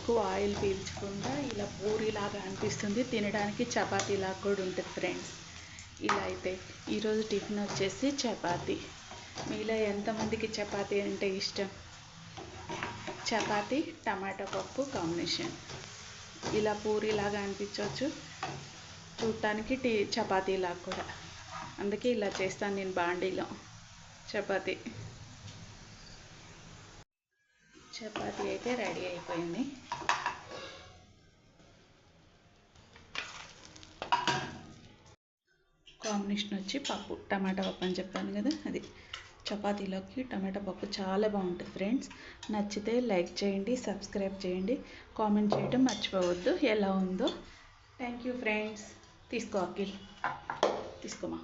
ఎక్కువ ఆయిల్ పీల్చకుండా ఇలా పూరీలాగా అనిపిస్తుంది, తినడానికి చపాతీలాగా కూడా ఉంటుంది ఫ్రెండ్స్. ఇలా అయితే ఈరోజు టిఫిన్ వచ్చేసి చపాతీ. మీలో ఎంతమందికి చపాతీ అంటే ఇష్టం? చపాతీ టమాటా పప్పు కాంబినేషన్ ఇలా పూరీలాగా అనిపించవచ్చు, చూడటానికి చపాతీలాగా కూడా. అందుకే ఇలా చేస్తాను నేను బాండీలో చపాతీ. చపాతీ అయితే రెడీ అయిపోయింది. కాంబినేషన్ వచ్చి పప్పు, టమాటా పప్పు అని చెప్పాను కదా, అది చపాతీలోకి టమాటా పప్పు చాలా బాగుంటుంది ఫ్రెండ్స్. నచ్చితే లైక్ చేయండి, సబ్స్క్రైబ్ చేయండి, కామెంట్ చేయడం మర్చిపోవద్దు ఎలా ఉందో. Thank you friends. తీసుకో అఖిల్, తీసుకోమా.